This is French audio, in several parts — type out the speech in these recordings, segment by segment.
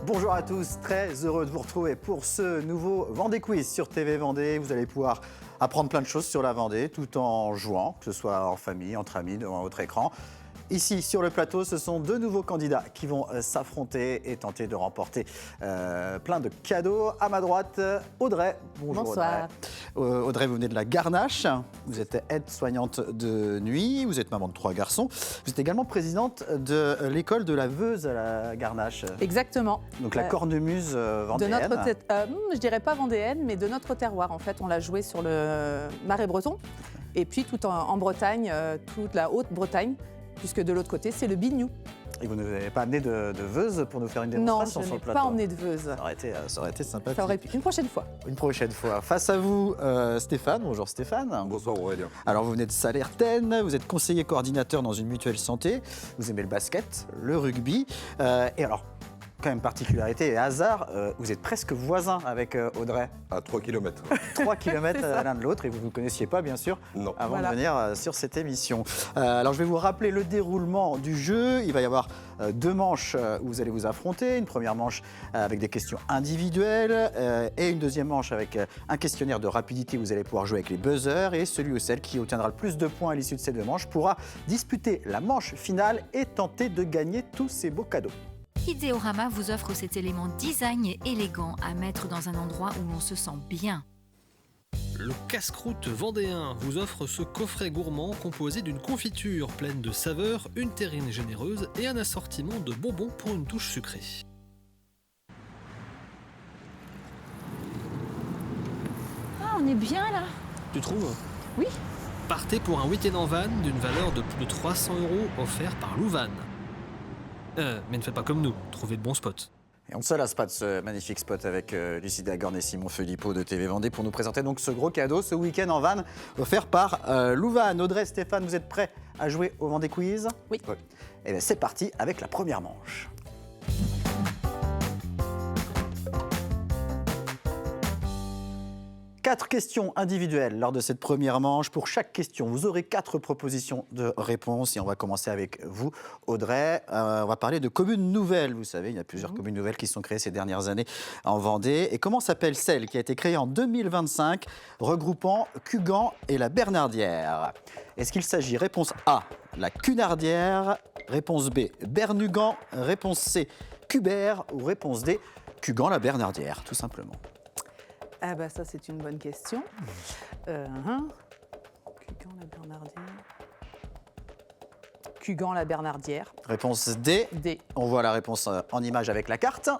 Bonjour à tous, très heureux de vous retrouver pour ce nouveau Vendée Quiz sur TV Vendée. Vous allez pouvoir apprendre plein de choses sur la Vendée tout en jouant, que ce soit en famille, entre amis, devant votre écran. Ici, sur le plateau, ce sont deux nouveaux candidats qui vont s'affronter et tenter de remporter plein de cadeaux. À ma droite, Audrey. Bonjour. Bonsoir. Audrey. Audrey, vous venez de la Garnache. Vous êtes aide-soignante de nuit. Vous êtes maman de 3 garçons. Vous êtes également présidente de l'école de la Veuse à la Garnache. Exactement. Donc la cornemuse vendéenne. De notre, je dirais pas vendéenne, mais de notre terroir. En fait, on l'a joué sur le Marais breton. Et puis tout en Bretagne, toute la Haute-Bretagne. Puisque de l'autre côté, c'est le bignou. Et vous ne nous avez pas amené de Veuse pour nous faire une démonstration sur le plateau? Non, je n'ai pas emmené de Veuse. Ça aurait été sympathique. Ça aurait pu, une prochaine fois. Une prochaine fois. Face à vous, Stéphane. Bonjour Stéphane. Bonsoir Aurélien. Alors vous venez de Salertaine, vous êtes conseiller coordinateur dans une mutuelle santé. Vous aimez le basket, le rugby. Et alors, quand même particularité et hasard, vous êtes presque voisins avec Audrey. À 3 km. 3 km l'un de l'autre et vous ne vous connaissiez pas bien sûr Non. avant de venir sur cette émission. Alors je vais vous rappeler le déroulement du jeu. Il va y avoir 2 manches où vous allez vous affronter. Une première manche avec des questions individuelles et une deuxième manche avec un questionnaire de rapidité où vous allez pouvoir jouer avec les buzzers. Et celui ou celle qui obtiendra le plus de points à l'issue de ces 2 manches pourra disputer la manche finale et tenter de gagner tous ces beaux cadeaux. Idéorama vous offre cet élément design et élégant à mettre dans un endroit où l'on se sent bien. Le casse-croûte vendéen vous offre ce coffret gourmand composé d'une confiture pleine de saveurs, une terrine généreuse et un assortiment de bonbons pour une touche sucrée. Ah, on est bien là. Tu trouves? Oui. Partez pour un week-end en van d'une valeur de plus de 300 € offert par Louvan. Mais ne faites pas comme nous, trouvez de bons spots. Et on ne se lasse pas de ce magnifique spot avec Lucie Agorn et Simon Philippot de TV Vendée pour nous présenter donc ce gros cadeau, ce week-end en van offert par Louvan. Audrey, Stéphane, vous êtes prêts à jouer au Vendée Quiz? Oui. Et bien c'est parti avec la première manche. 4 questions individuelles lors de cette première manche. Pour chaque question, vous aurez 4 propositions de réponse. Et on va commencer avec vous, Audrey. On va parler de communes nouvelles. Vous savez, il y a plusieurs communes nouvelles qui sont créées ces dernières années en Vendée. Et comment s'appelle celle qui a été créée en 2025, regroupant Cugan et la Bernardière? Est-ce qu'il s'agit, réponse A, la Cunardière, réponse B, Bernugan, réponse C, Cubert ou réponse D, Cugan la Bernardière, tout simplement? Ah bah ça, c'est une bonne question. Cugan la Bernardière. Cugan la Bernardière. Réponse D. D. On voit la réponse en image avec la carte.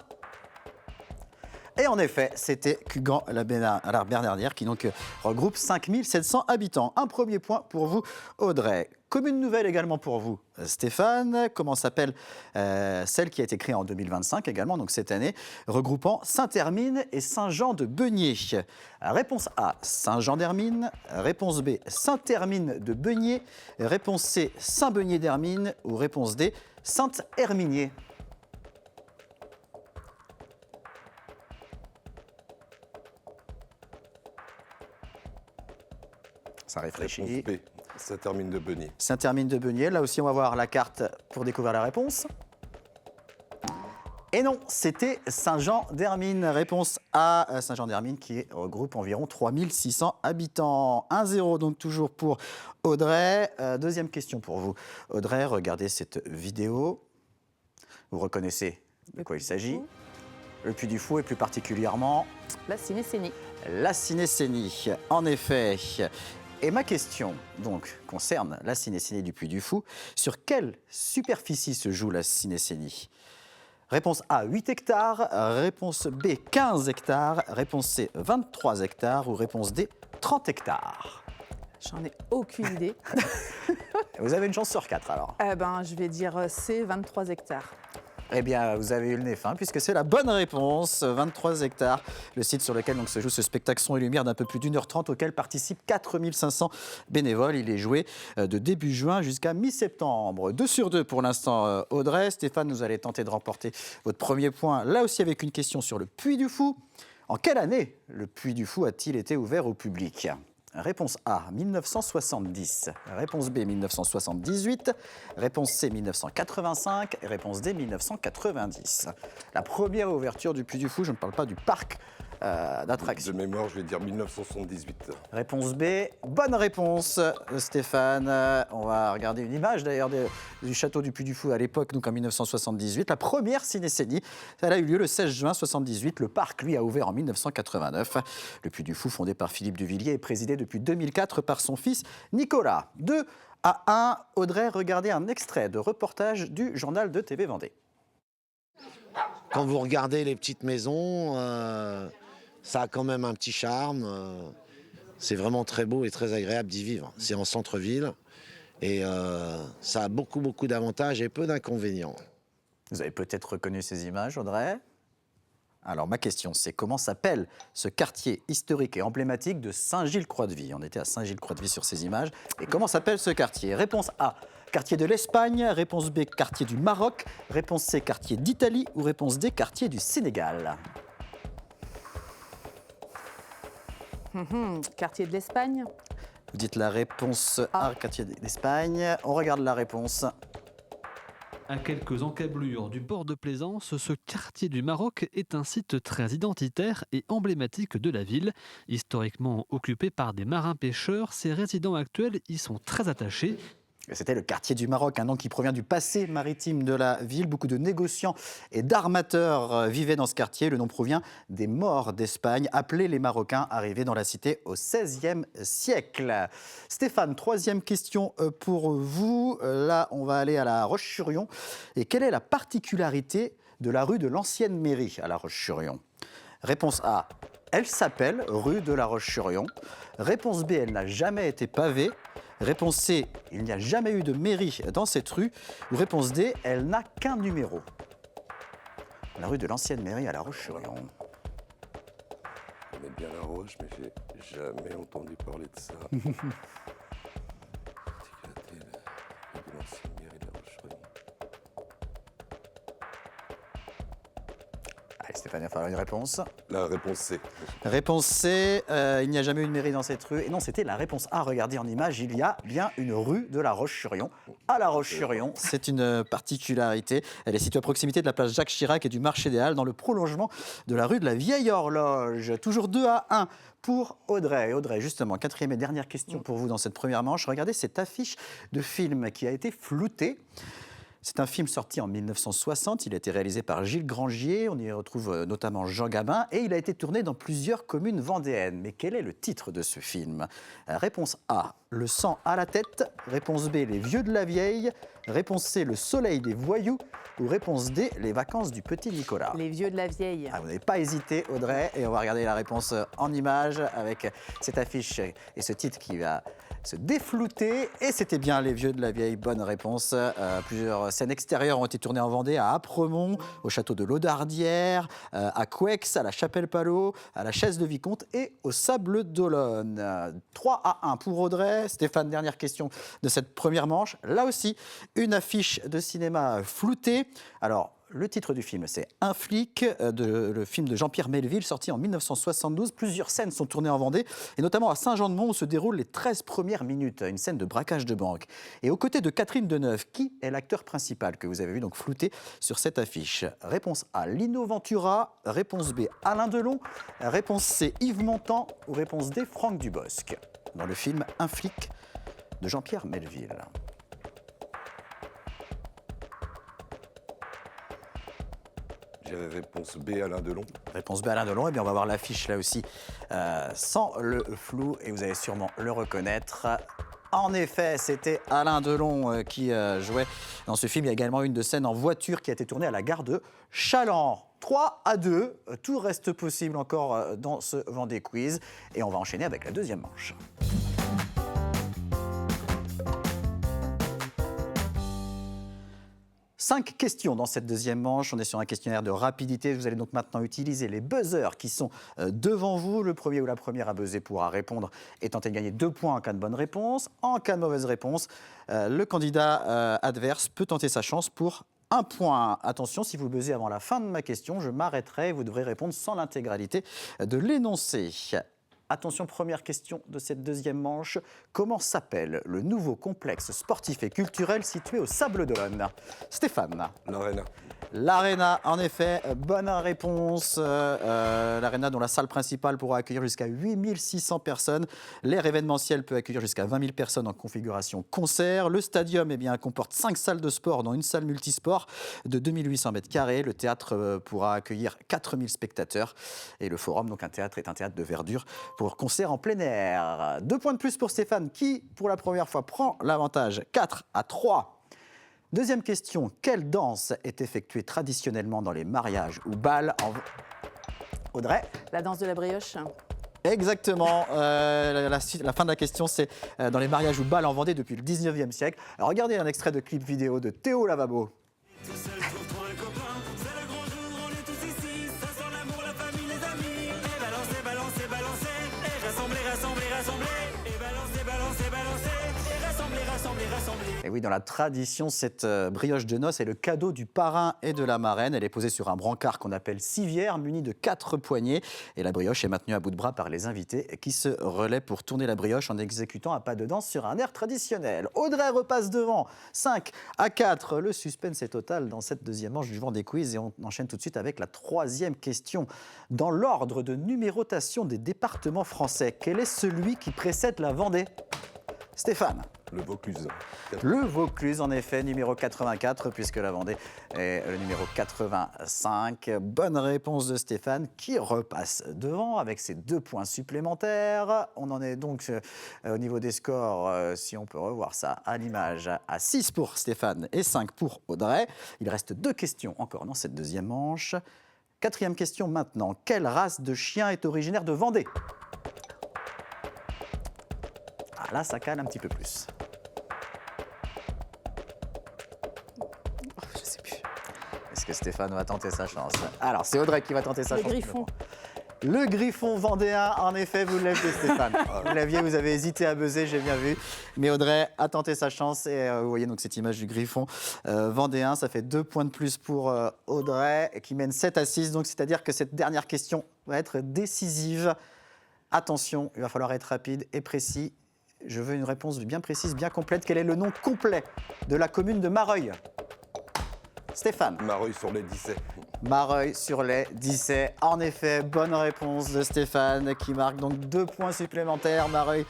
Et en effet, c'était Cugan la Bernardière qui donc regroupe 5700 habitants. Un premier point pour vous, Audrey. Commune nouvelle également pour vous, Stéphane. Comment s'appelle celle qui a été créée en 2025 également, donc cette année, regroupant Saint-Hermine et Saint-Jean-de-Beugné? Réponse A, Saint-Jean-d'Hermine. Réponse B, Saint-Hermine de Beugné. Réponse C, Saint-Beugné-d'Hermine. Ou réponse D, Sainte-Herminier. Ça réfléchit. Réponse B. Ça termine de Beugné. Saint-Hermine de Beugné. Là aussi, on va voir la carte pour découvrir la réponse. Et non, c'était Saint-Jean-d'Hermine. Réponse A, Saint-Jean-d'Hermine, qui regroupe environ 3600 habitants. 1-0, donc toujours pour Audrey. Deuxième question pour vous. Audrey, regardez cette vidéo. Vous reconnaissez de quoi il s'agit? Le Puy du Fou et plus particulièrement La Ciné-Sénie. la Ciné-Sénie. En effet. Et ma question, donc, concerne la Ciné-Sénie du Puy du Fou. Sur quelle superficie se joue la Ciné-Sénie? Réponse A, 8 hectares. Réponse B, 15 hectares. Réponse C, 23 hectares. Ou réponse D, 30 hectares. J'en ai aucune idée. Vous avez une chance sur 4 alors. Je vais dire C, 23 hectares. Eh bien, vous avez eu le nez fin, puisque c'est la bonne réponse. 23 hectares, le site sur lequel donc, se joue ce spectacle son et lumière d'un peu plus d'1h30, auquel participent 4500 bénévoles. Il est joué de début juin jusqu'à mi-septembre. 2 sur 2 pour l'instant, Audrey. Stéphane, vous allez tenter de remporter votre premier point, là aussi avec une question sur le Puy du Fou. En quelle année le Puy du Fou a-t-il été ouvert au public? Réponse A, 1970. Réponse B, 1978. Réponse C, 1985. Et réponse D, 1990. La première ouverture du Puy du Fou, je ne parle pas du parc d'attractions. De mémoire, je vais dire 1978. Réponse B, bonne réponse, Stéphane. On va regarder une image d'ailleurs du château du Puy du Fou à l'époque, donc en 1978. La première cinécénie, elle a eu lieu le 16 juin 1978. Le parc, lui, a ouvert en 1989. Le Puy du Fou, fondé par Philippe de Villiers, est présidé depuis 2004 par son fils Nicolas. 2-1, Audrey, regardez un extrait de reportage du journal de TV Vendée. Quand vous regardez les petites maisons, ça a quand même un petit charme. C'est vraiment très beau et très agréable d'y vivre. C'est en centre-ville et ça a beaucoup d'avantages et peu d'inconvénients. Vous avez peut-être reconnu ces images, Audrey ? Alors ma question, c'est comment s'appelle ce quartier historique et emblématique de Saint-Gilles-Croix-de-Vie ? On était à Saint-Gilles-Croix-de-Vie sur ces images. Et comment s'appelle ce quartier ? Réponse A, quartier de l'Espagne. Réponse B, quartier du Maroc. Réponse C, quartier d'Italie. Ou réponse D, quartier du Sénégal. Quartier de l'Espagne. Vous dites la réponse A, quartier d'Espagne. On regarde la réponse. À quelques encablures du port de Plaisance, ce quartier du Maroc est un site très identitaire et emblématique de la ville. Historiquement occupé par des marins-pêcheurs, ses résidents actuels y sont très attachés. C'était le quartier du Maroc, un nom qui provient du passé maritime de la ville. Beaucoup de négociants et d'armateurs vivaient dans ce quartier. Le nom provient des Maures d'Espagne, appelés les Marocains, arrivés dans la cité au XVIe siècle. Stéphane, troisième question pour vous. Là, on va aller à La Roche-sur-Yon. Et quelle est la particularité de la rue de l'Ancienne Mairie à La Roche-sur-Yon ? Réponse A, elle s'appelle rue de La Roche-sur-Yon. Réponse B, elle n'a jamais été pavée. Réponse C, il n'y a jamais eu de mairie dans cette rue. Ou réponse D, elle n'a qu'un numéro. La rue de l'Ancienne Mairie à La Roche-sur-Yon. Je connais bien la Roche, mais j'ai jamais entendu parler de ça. Particularité de l'ancienne mairie de La Roche-sur-Yon. Allez Stéphane, il va falloir une réponse. La réponse C. Réponse C, il n'y a jamais eu de mairie dans cette rue. Et non, c'était la réponse A. Regardez en image, il y a bien une rue de La Roche-sur-Yon. À La Roche-sur-Yon, c'est une particularité. Elle est située à proximité de la place Jacques Chirac et du marché des Halles, dans le prolongement de la rue de la Vieille Horloge. Toujours 2-1 pour Audrey. Audrey, justement, quatrième et dernière question pour vous dans cette première manche. Regardez cette affiche de film qui a été floutée. C'est un film sorti en 1960, il a été réalisé par Gilles Grangier, on y retrouve notamment Jean Gabin, et il a été tourné dans plusieurs communes vendéennes. Mais quel est le titre de ce film ? Réponse A, Le sang à la tête. Réponse B, Les vieux de la vieille. Réponse C, Le soleil des voyous. Ou réponse D, Les vacances du petit Nicolas. Les vieux de la vieille. Vous n'avez pas hésité, Audrey, et on va regarder la réponse en image avec cette affiche et ce titre qui va se déflouter. Et c'était bien Les vieux de la vieille, bonne réponse. Plusieurs scènes extérieures ont été tournées en Vendée, à Apremont, au château de l'Audardière, à Couex, à la Chapelle-Palot, à la Chaise de Vicomte et au Sable d'Olonne. 3-1 pour Audrey. Stéphane, dernière question de cette première manche. Là aussi, une affiche de cinéma floutée. Alors, le titre du film, c'est Un flic, le film de Jean-Pierre Melville, sorti en 1972. Plusieurs scènes sont tournées en Vendée, et notamment à Saint-Jean-de-Mont, où se déroulent les 13 premières minutes, une scène de braquage de banque. Et aux côtés de Catherine Deneuve, qui est l'acteur principal que vous avez vu donc flouté sur cette affiche ? Réponse A, Lino Ventura. Réponse B, Alain Delon. Réponse C, Yves Montand. Ou réponse D, Franck Dubosc. Dans le film Un flic de Jean-Pierre Melville. J'irai réponse B, Alain Delon. Réponse B, Alain Delon. Et bien on va voir l'affiche là aussi sans le flou et vous allez sûrement le reconnaître. En effet, c'était Alain Delon qui jouait dans ce film. Il y a également une de scènes en voiture qui a été tournée à la gare de Chaland. 3-2, tout reste possible encore dans ce Vendée Quiz. Et on va enchaîner avec la deuxième manche. Cinq questions dans cette deuxième manche. On est sur un questionnaire de rapidité. Vous allez donc maintenant utiliser les buzzers qui sont devant vous. Le premier ou la première à buzzer pourra répondre et tenter de gagner 2 points en cas de bonne réponse. En cas de mauvaise réponse, le candidat adverse peut tenter sa chance pour 1 point. Attention, si vous buzzez avant la fin de ma question, je m'arrêterai et vous devrez répondre sans l'intégralité de l'énoncé. Attention, première question de cette deuxième manche. Comment s'appelle le nouveau complexe sportif et culturel situé au Sable d'Olonne? Stéphane. L'Arena. L'Arena, en effet, bonne réponse. L'Arena dont la salle principale pourra accueillir jusqu'à 8600 personnes. L'aire événementiel peut accueillir jusqu'à 20 000 personnes en configuration concert. Le stadium comporte 5 salles de sport, dont une salle multisport de 2800 mètres carrés. Le théâtre pourra accueillir 4000 spectateurs. Et le forum, donc un théâtre, est un théâtre de verdure pour concert en plein air. 2 points de plus pour Stéphane qui, pour la première fois, prend l'avantage. 4-3. Deuxième question, quelle danse est effectuée traditionnellement dans les mariages ou bals en... Audrey? La danse de la brioche. Exactement. La fin de la question, c'est dans les mariages ou bals en Vendée depuis le 19e siècle. Alors, regardez un extrait de clip vidéo de Théo Lavabo. Tout seul pour trouver un copain, c'est le grand jour, on est tous ici. Ça sent l'amour, la famille, les amis. Et balancer, balancer, balancer. Et rassembler, rassembler, rassembler. Et balancer, balancer, balancer. Et rassembler, rassembler, rassembler. Et oui, dans la tradition, cette brioche de noces est le cadeau du parrain et de la marraine. Elle est posée sur un brancard qu'on appelle civière, muni de 4 poignées. Et la brioche est maintenue à bout de bras par les invités qui se relaient pour tourner la brioche en exécutant un pas de danse sur un air traditionnel. Audrey repasse devant, 5-4. Le suspense est total dans cette deuxième manche du Vendée Quiz. Et on enchaîne tout de suite avec la troisième question. Dans l'ordre de numérotation des départements français, quel est celui qui précède la Vendée? Stéphane. Le Vaucluse. Le Vaucluse, en effet, numéro 84, puisque la Vendée est le numéro 85. Bonne réponse de Stéphane, qui repasse devant avec ses 2 points supplémentaires. On en est donc au niveau des scores, si on peut revoir ça à l'image, à 6 pour Stéphane et 5 pour Audrey. Il reste 2 questions encore dans cette deuxième manche. 4e question maintenant. Quelle race de chien est originaire de Vendée? Ah, là, ça cale un petit peu plus. Je sais plus. Est-ce que Stéphane va tenter sa chance? Alors, c'est Audrey qui va tenter sa chance. Le griffon. Le griffon vendéen, en effet, vous l'aviez, Stéphane. Vous l'aviez, vous avez hésité à buzzer, j'ai bien vu. Mais Audrey a tenté sa chance et vous voyez donc cette image du griffon vendéen. Ça fait 2 points de plus pour Audrey qui mène 7-6. Donc, c'est-à-dire que cette dernière question va être décisive. Attention, il va falloir être rapide et précis. Je veux une réponse bien précise, bien complète. Quel est le nom complet de la commune de Mareuil? Stéphane. Mareuil-sur-les-Dissay. Mareuil-sur-les-Dissay. En effet, bonne réponse de Stéphane qui marque donc 2 points supplémentaires. Mareuil,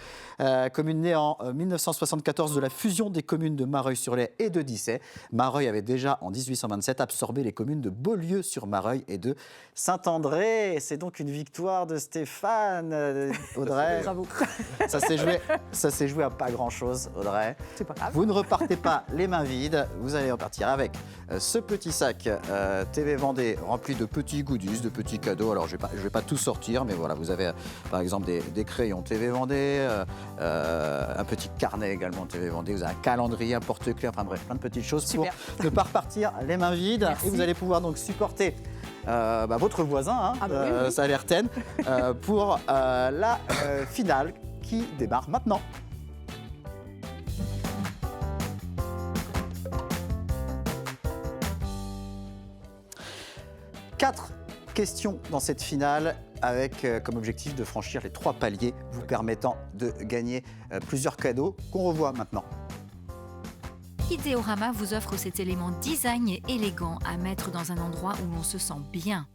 commune née en 1974 de la fusion des communes de Mareuil-sur-les et de Dissay. Mareuil avait déjà en 1827 absorbé les communes de Beaulieu-sur-Mareuil et de Saint-André. C'est donc une victoire de Stéphane. Audrey, Bravo. ça s'est joué à pas grand-chose, Audrey. C'est pas grave. Vous ne repartez pas les mains vides, vous allez repartir avec ce petit sac TV Vendée rempli de petits goodies, de petits cadeaux. Alors je vais pas tout sortir, mais voilà, vous avez par exemple des crayons TV Vendée, un petit carnet également TV Vendée, vous avez un calendrier, un porte-clés, enfin bref, plein de petites choses Super. pour ne pas repartir les mains vides. Merci. Et vous allez pouvoir donc supporter votre voisin, hein, Ah bah oui. ça a l'air ten, pour la finale qui démarre maintenant. Quatre questions dans cette finale avec comme objectif de franchir les 3 paliers vous permettant de gagner plusieurs cadeaux qu'on revoit maintenant. Ideorama vous offre cet élément design et élégant à mettre dans un endroit où l'on se sent bien.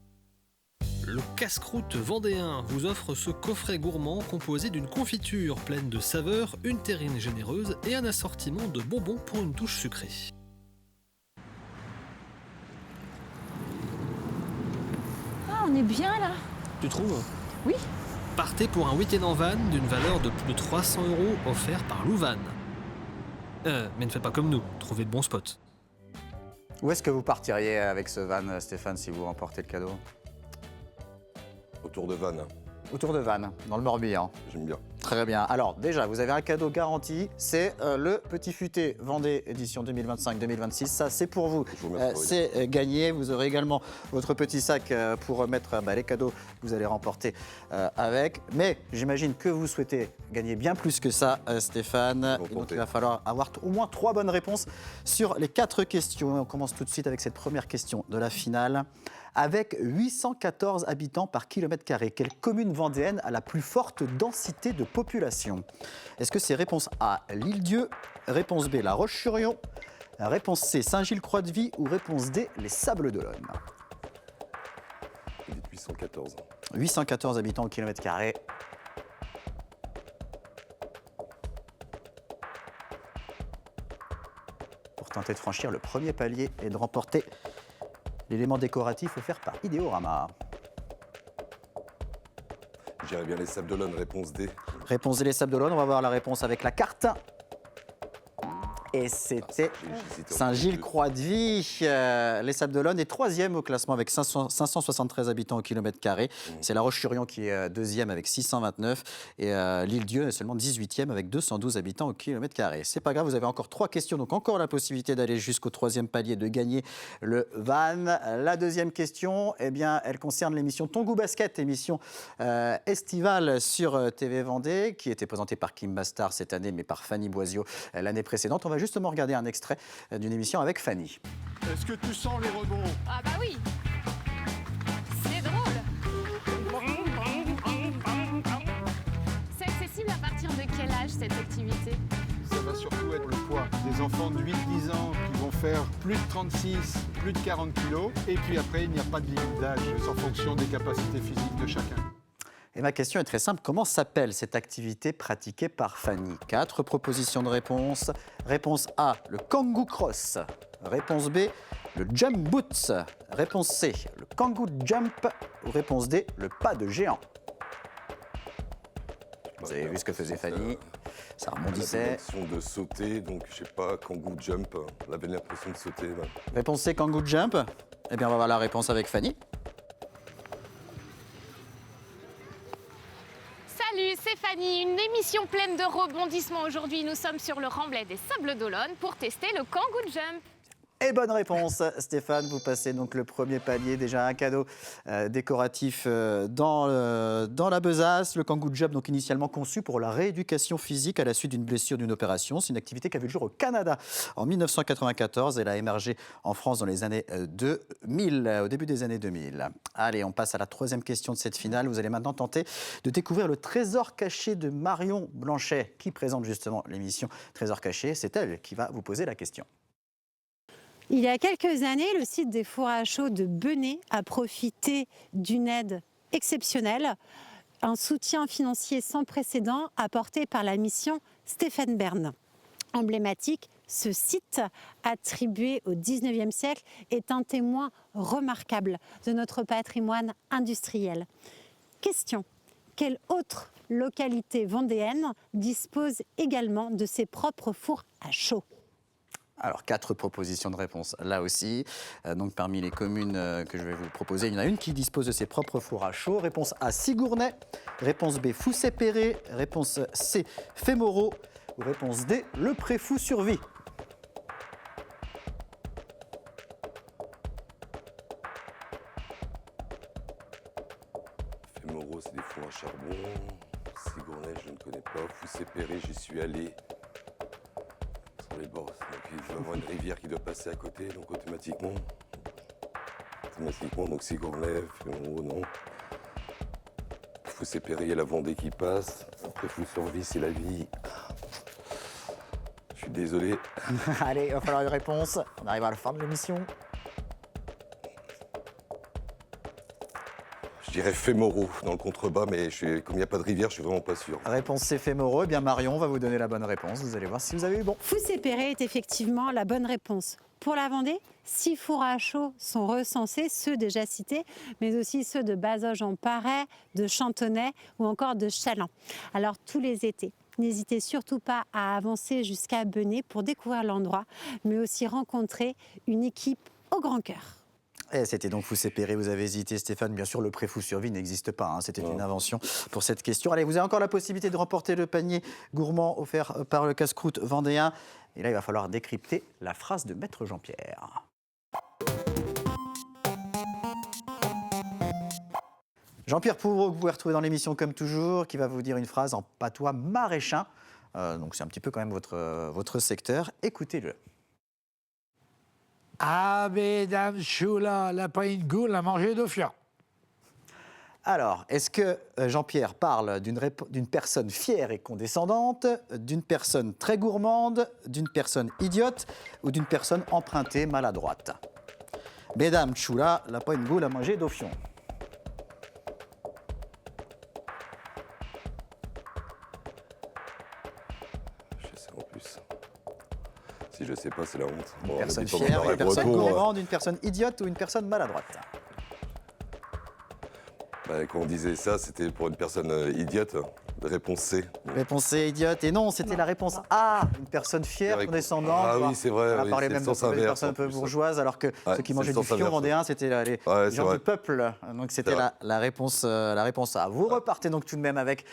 Le casse-croûte vendéen vous offre ce coffret gourmand composé d'une confiture pleine de saveurs, une terrine généreuse et un assortiment de bonbons pour une touche sucrée. Ah, on est bien là. Tu trouves? Oui. Partez pour un week-end en van d'une valeur de plus de 300 € offert par Louvan. Mais ne faites pas comme nous, trouvez de bons spots. Où est-ce que vous partiriez avec ce van, Stéphane, si vous remportez le cadeau? Autour de Vannes. Autour de Vannes, dans le Morbihan. J'aime bien. Très bien. Alors déjà, vous avez un cadeau garanti, c'est le Petit Futé Vendée édition 2025-2026. Ça, c'est pour vous. Je vous remercie. C'est gagné. Vous aurez également votre petit sac pour mettre les cadeaux que vous allez remporter avec. Mais j'imagine que vous souhaitez gagner bien plus que ça, Stéphane. Et donc, il va falloir avoir au moins 3 bonnes réponses sur les 4 questions. On commence tout de suite avec cette première question de la finale. Avec 814 habitants par kilomètre carré, quelle commune vendéenne a la plus forte densité de population? Est-ce que c'est réponse A, l'Île-Dieu, réponse B, La Roche-sur-Yon, réponse C, Saint-Gilles-Croix-de-Vie ou réponse D, les Sables-d'Olonne? Vous dites 814. 814 habitants au kilomètre carré. Pour tenter de franchir le premier palier et de remporter l'élément décoratif offert par Idéorama. J'irais bien les Sables-d'Olonne, réponse D. Réponse D, les Sables-d'Olonne. On va voir la réponse avec la carte. Et c'était J'hésitais entre Saint-Gilles-Croix-de-Vie. Les Sables-d'Olonne est troisième au classement avec 573 habitants au kilomètre carré. C'est La Roche-sur-Yon qui est deuxième avec 629. Et l'Île-Dieu est seulement 18e avec 212 habitants au kilomètre carré. C'est pas grave, vous avez encore 3 questions. Donc encore la possibilité d'aller jusqu'au troisième palier, de gagner le van. La deuxième question, eh bien, elle concerne l'émission Ton Goût Basket, émission estivale sur TV Vendée, qui était présentée par Kim Bastard cette année, mais par Fanny Boisio l'année précédente. On va justement regarder un extrait d'une émission avec Fanny. Est-ce que tu sens les rebonds? Ah bah oui. C'est drôle. C'est accessible à partir de quel âge cette activité? Ça va surtout être le poids. Des enfants de 8-10 ans qui vont faire plus de 36, plus de 40 kilos. Et puis après, il n'y a pas de limite d'âge, c'est en fonction des capacités physiques de chacun. Et ma question est très simple. Comment s'appelle cette activité pratiquée par Fanny? 4 propositions de réponse. Réponse A, le kangoo cross. Réponse B, le jump boots. Réponse C, le kangoo jump. Ou réponse D, le pas de géant. Vous avez vu ce que faisait Fanny? Ça rebondissait. L'impression de sauter, donc je sais pas, kangoo jump. Elle avait l'impression de sauter. Ouais. Réponse C, kangoo jump. Eh bien, on va voir la réponse avec Fanny. Salut, c'est Fanny, une émission pleine de rebondissements. Aujourd'hui, nous sommes sur le remblai des Sables-d'Olonne pour tester le kangoo jump. Et bonne réponse, Stéphane. Vous passez donc le premier palier. Déjà un cadeau décoratif dans la besace. Le kangoo jump, donc initialement conçu pour la rééducation physique à la suite d'une blessure, d'une opération. C'est une activité qui a vu le jour au Canada en 1994. Elle a émergé en France dans les années 2000, au début des années 2000. Allez, on passe à la troisième question de cette finale. Vous allez maintenant tenter de découvrir le trésor caché de Marion Blanchet, qui présente justement l'émission Trésor caché. C'est elle qui va vous poser la question. Il y a quelques années, le site des fours à chaux de Benay a profité d'une aide exceptionnelle, un soutien financier sans précédent apporté par la mission Stéphane Bern. Emblématique, ce site, attribué au XIXe siècle, est un témoin remarquable de notre patrimoine industriel. Question: quelle autre localité vendéenne dispose également de ses propres fours à chaux? Alors, 4 propositions de réponse là aussi. Donc, parmi les communes que je vais vous proposer, il y en a une qui dispose de ses propres fours à chaux. Réponse A, Sigournay. Réponse B, Foussay-Perret. Réponse C, Fémoreau. Ou réponse D, Le Préfou-sur-Vie. Fémoreau, c'est des fours à charbon. Sigournay, je ne connais pas. Foussay-Perret, j'y suis allé. Sur les bords, donc il doit y avoir une rivière qui doit passer à côté, donc automatiquement, donc Sigournay, Fémoreau, non. Foussay-Perret, il y a la Vendée qui passe. Après, Fou-sur-Vie, c'est la vie. Je suis désolé. Allez, il va falloir une réponse. On arrive à la fin de l'émission. Je dirais Fémoreau dans le contrebas, mais comme il n'y a pas de rivière, je suis vraiment pas sûr. Réponse C, Fémoreau. Eh bien, Marion va vous donner la bonne réponse. Vous allez voir si vous avez eu bon. Foussay-Perret est effectivement la bonne réponse. Pour la Vendée, 6 fours à chaux sont recensés, ceux déjà cités, mais aussi ceux de Bazoges-en-Parais, de Chantonnay ou encore de Challans. Alors, tous les étés, n'hésitez surtout pas à avancer jusqu'à Benay pour découvrir l'endroit, mais aussi rencontrer une équipe au grand cœur. Et c'était donc Foussay-Perret, vous avez hésité Stéphane, bien sûr le Préfou-sur-Vie n'existe pas, hein. C'était une invention pour cette question. Allez, vous avez encore la possibilité de remporter le panier gourmand offert par le casse-croûte vendéen. Et là, il va falloir décrypter la phrase de Maître Jean-Pierre. Jean-Pierre Pouvreau, que vous pouvez retrouver dans l'émission comme toujours, qui va vous dire une phrase en patois maraîchin. Donc c'est un petit peu quand même votre secteur. Écoutez-le. Ah, mesdames, choula, la paille goule à manger d'Ophian. Alors, est-ce que Jean-Pierre parle d'une personne fière et condescendante, d'une personne très gourmande, d'une personne idiote ou d'une personne empruntée, maladroite? Mesdames, choula, la pas une goule à manger d'Ophion. Je sais en plus. Si je sais pas, c'est la honte. Une Bon, personne habitant fière, dans une la personne Breton, gourmande, une personne idiote ou une personne maladroite? quand on disait ça, c'était pour une personne idiote. Réponse C. Bon. Réponse C, idiote. Et non, c'était la réponse A, une personne fière, condescendante. Ah oui, c'est vrai. On a oui, parlé c'est même le de sens une inverse, personne un en peu plus. bourgeoise, alors que Ouais, ceux qui c'est mangeaient le du sens fion inverse. vendéen, c'était les c'est gens vrai. du peuple. Donc c'était vrai. la réponse A. Vous repartez donc tout de même avec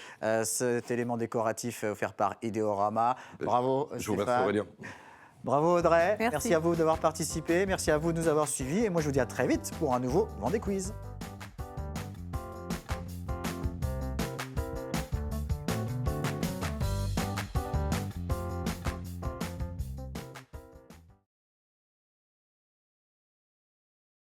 cet élément décoratif offert par Idéorama. Bravo, Je vous remercie, Stéphane. Aurélien. Bravo Audrey. Merci. Merci à vous d'avoir participé. Merci à vous de nous avoir suivis. Et moi, je vous dis à très vite pour un nouveau Vendée Quiz.